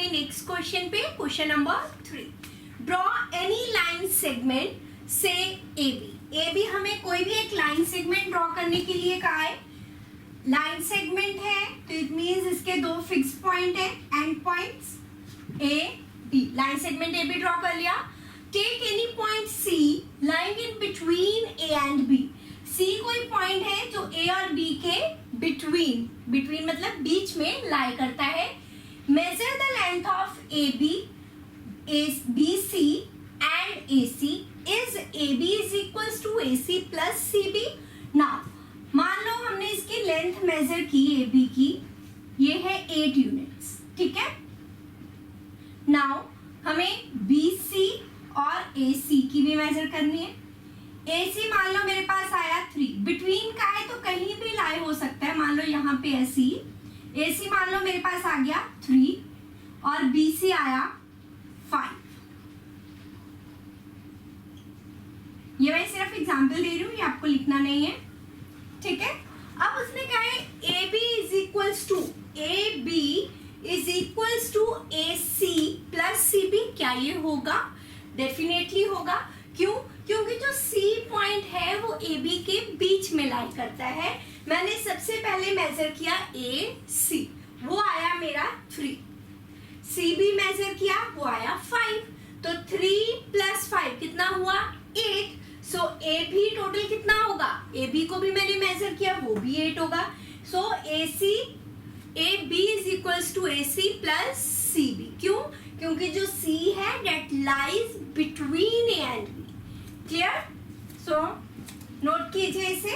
अपने next question पे, question number 3। Draw any line segment से ए बी हमें कोई भी एक लाइन सेगमेंट ड्रॉ करने के लिए कहा है। लाइन सेगमेंट है तो इट मींस इसके दो फिक्स पॉइंट है, end points A B. Line segment A B draw कर लिया। Take any point C lying in between A and B. C कोई पॉइंट है जो ए और बी के बिटवीन मतलब बीच में लाई करता है। Measure the length of A B C and A C is A B is equals to A C plus C B. Now मान लो हमने इसकी लेंथ मेजर की ए बी की, ये है 8 यूनिट्स, ठीक है। नाउ हमें बी सी और ए सी की भी मेजर करनी है। AC मान लो मेरे पास आया 3, बिटवीन का है तो कहीं भी लाई हो सकता है, मान लो यहाँ पे ऐसी। AC मान लो मेरे पास आ गया 3 और BC आया 5। ये मैं सिर्फ एग्जांपल दे रही हूँ, ये आपको लिखना नहीं है, ठीक है। अब उसने कहा है AB is equals to AC plus CB। क्या ये होगा? डेफिनेटली होगा। क्यों? क्योंकि जो C पॉइंट है वो AB के बीच में लाई करता है। मैंने सबसे पहले मेजर किया AC, वो आया मेरा 3। CB मेजर किया, वो आया 5। तो 3 प्लस 5 कितना हुआ? 8। सो AB टोटल कितना होगा? AB को भी मैंने मेजर किया, वो भी 8 होगा। So AB is equals to AC plus CB। क्यों? क्योंकि जो C है that lies between A and B। Clear? So note कीजिए इसे।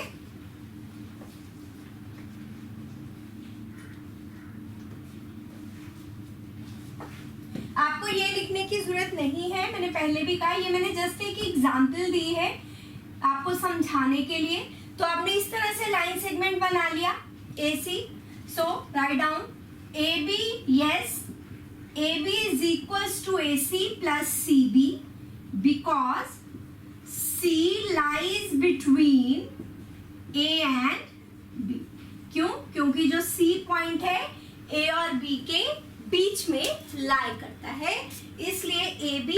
आपको ये लिखने की जरूरत नहीं है, मैंने पहले भी कहा, ये मैंने जस्ट एक एग्जांपल दी है आपको समझाने के लिए। तो आपने इस तरह से लाइन सेगमेंट बना लिया AC। So write down AB, yes, AB is equals to AC plus CB because C lies between A and B। क्यों? क्योंकि जो C पॉइंट है A और B के बीच में लाई करता है, इसलिए AB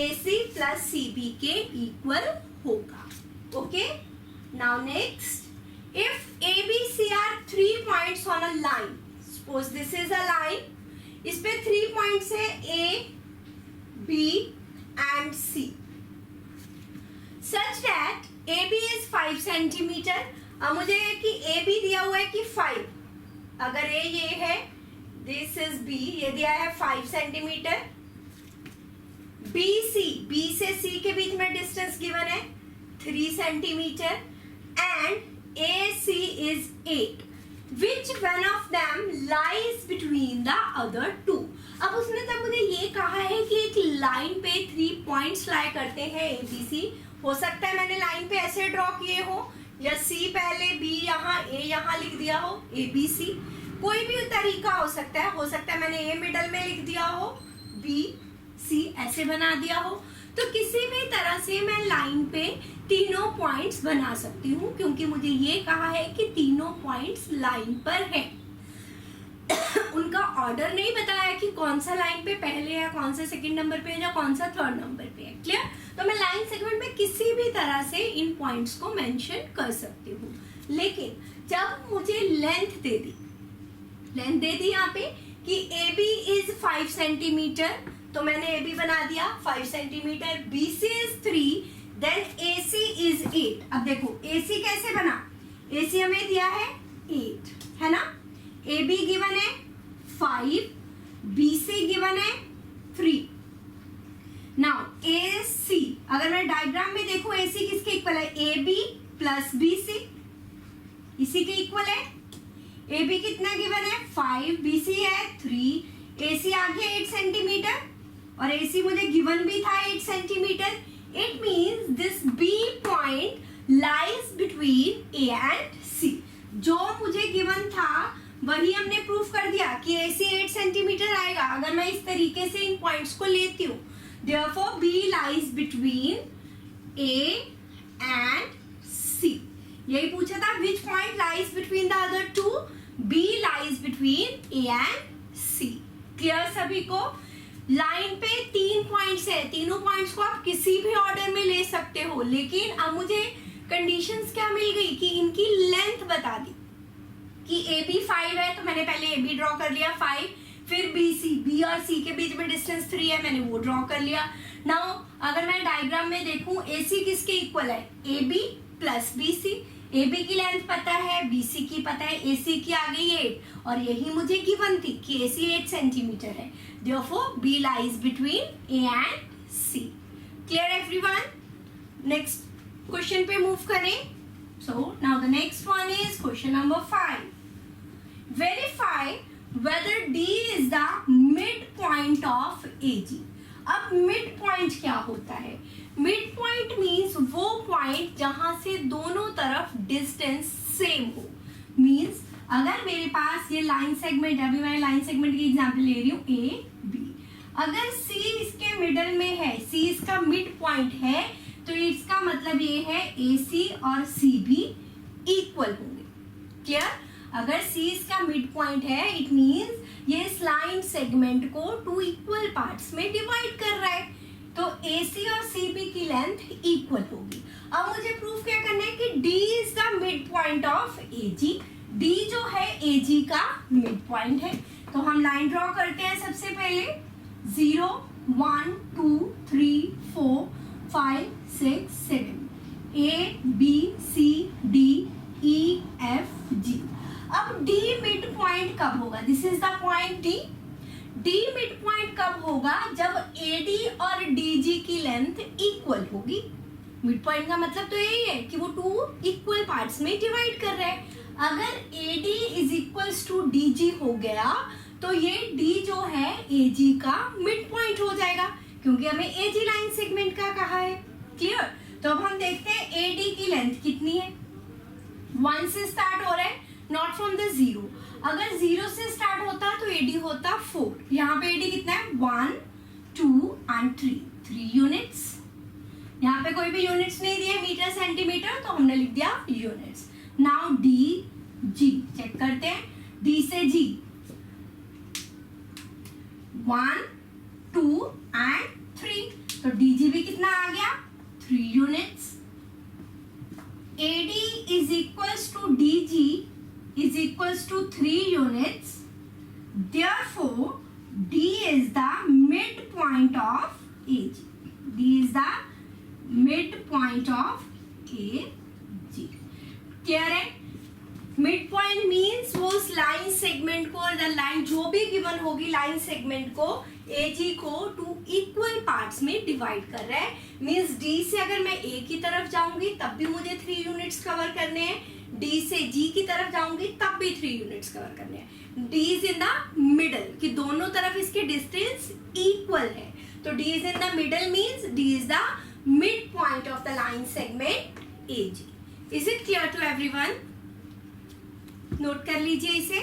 AC plus CB के इक्वल होगा। Okay, now next, if ABC are 3 points on a line, suppose this is a line, इस पे 3 पॉइंट्स है A, B and C, such that AB is 5 centimetre. अब मुझे कि AB दिया हुआ है कि 5, अगर A ये है, this is B, ये दिया है 5 सेंटीमीटर। B से C के बीच में डिस्टेंस गिवन है 3 centimetre and AC is 8। Which one of them lies between the other two? अब उसने तब मुझे ये कहा है कि एक लाइन पे 3 पॉइंट्स लाई करते हैं ABC। हो सकता है मैंने लाइन पे ऐसे ड्रॉ किए हो, या C पहले, B यहाँ, A यहाँ लिख दिया हो, ABC। कोई भी तरीका हो सकता है मैंने A मिडल में लिख दिया हो, B C ऐसे बना दिया हो। तो किसी भी तरह से मैं लाइन पे तीनों पॉइंट्स बना सकती हूँ, क्योंकि मुझे ये कहा है कि तीनों पॉइंट्स लाइन पर हैं। उनका ऑर्डर नहीं बताया कि कौन सा लाइन पे पहले है, कौन सा सेकंड नंबर पे है, या कौन सा थर्ड नंबर पे है। क्लियर? तो मैं लाइन सेगमेंट में किसी भी तरह से इन पॉइंट्स को मेंशन कर सकती हूँ। लेकिन जब मुझे लेंथ दे दी यहाँ पे कि AB इज 5 सेंटीमीटर, तो मैंने AB बना दिया 5 centimetre, BC is 3, then AC is 8। अब देखो AC कैसे बना? AC हमें दिया है 8, है ना। AB गिवन है 5, BC गिवन है 3। नाउ AC, अगर मैं डायग्राम में देखूं AC किसके इक्वल है? AB प्लस BC, इसी के इक्वल है। AB कितना गिवन है? 5, BC है 3, AC आ गया 8 सेंटीमीटर और AC मुझे गिवन भी था 8 centimetre. It means this B point lies between A and C। जो मुझे गिवन था वही हमने प्रूफ कर दिया कि AC 8 सेंटीमीटर आएगा अगर मैं इस तरीके से इन पॉइंट्स को लेती हूँ। Therefore B lies between A and C। यही पूछा था, which point lies between the other two? B lies between A and C। Clear सभी को? लाइन पे 3 पॉइंट्स है, तीनों पॉइंट्स को आप किसी भी ऑर्डर में ले सकते हो, लेकिन अब मुझे कंडीशंस क्या मिल गई कि इनकी लेंथ बता दी कि ए बी 5 है, तो मैंने पहले ए बी ड्रॉ कर लिया 5, फिर बी सी, बी और सी के बीच में डिस्टेंस 3 है, मैंने वो ड्रॉ कर लिया। नाउ अगर मैं डायग्राम में देखूं ए सी किसके इक्वल है? A B plus B C. A B की लेंथ पता है, बी सी की पता है, ए सी की आ गई 8 और यही मुझे गिवन थी कि ए सी 8 सेंटीमीटर है। Therefore, B lies between A and C. Clear everyone? Next question पे move करें. So now the next one is question number 5. Verify whether D is the midpoint of AG. अब midpoint क्या होता है? Midpoint means वो point जहां से दोनों तरफ distance same हो. Means अगर मेरे पास ये लाइन सेगमेंट है, अभी मैं लाइन सेगमेंट की एग्जांपल ले रही हूँ ए बी, अगर सी इसके मिडल में है, सी इसका मिड पॉइंट है, तो इसका मतलब ये है ए सी और सी बी इक्वल होंगे। क्लियर? अगर सी इसका मिड पॉइंट है, इट मींस ये इस लाइन सेगमेंट को 2 इक्वल पार्ट्स में डिवाइड कर रहा है, तो ए सी और सी बी की लेंथ इक्वल होगी। अब मुझे प्रूफ क्या करना है कि D is the mid point of A G. D जो है ए जी का मिड पॉइंट है, तो हम लाइन ड्रॉ करते हैं। सबसे पहले 0 1 2 3 4 5 6 7 A B C D E F G. अब डी मिड पॉइंट कब होगा? This is the point D. D mid point कब होगा? जब ए डी और डी जी की लेंथ इक्वल होगी। मिड पॉइंट का मतलब तो यही है कि वो 2 इक्वल पार्ट्स में डिवाइड कर रहे हैं। अगर AD is equals to DG हो गया, तो ये D जो है AG का मिड पॉइंट हो जाएगा, क्योंकि हमें AG लाइन सेगमेंट का कहा है। क्लियर? तो अब हम देखते हैं AD की लेंथ कितनी है। 1 से स्टार्ट हो रहा है, नॉट फ्रॉम द 0। अगर 0 से स्टार्ट होता तो AD होता 4। यहाँ पे AD कितना है? 1 2 एंड 3 यूनिट्स। यहाँ पे कोई भी यूनिट्स नहीं दिए, मीटर सेंटीमीटर, तो हमने लिख दिया units. Now D G check करते हैं। डी से जी 1 2 एंड 3, तो डी जी भी कितना आ गया? 3 units. AD is equals to DG is equals to 3 units. Therefore, D is the midpoint of AG. D is the midpoint of AG. Clear है? Mid point means वो उस line segment को, और line जो भी गिवन होगी line segment को, एजी को 2 इक्वल पार्ट्स में डिवाइड कर रहा है। मीन्स डी से अगर मैं ए की तरफ जाऊंगी तब भी मुझे 3 यूनिट्स कवर करने हैं, डी से जी की तरफ जाऊंगी तब भी 3 यूनिट्स कवर करने हैं। D is in the middle, कि दोनों तरफ इसके डिस्टेंस इक्वल है, तो D is in the middle means D is the mid point of the line segment A G. Is it clear to everyone? Note कर लीजिए इसे।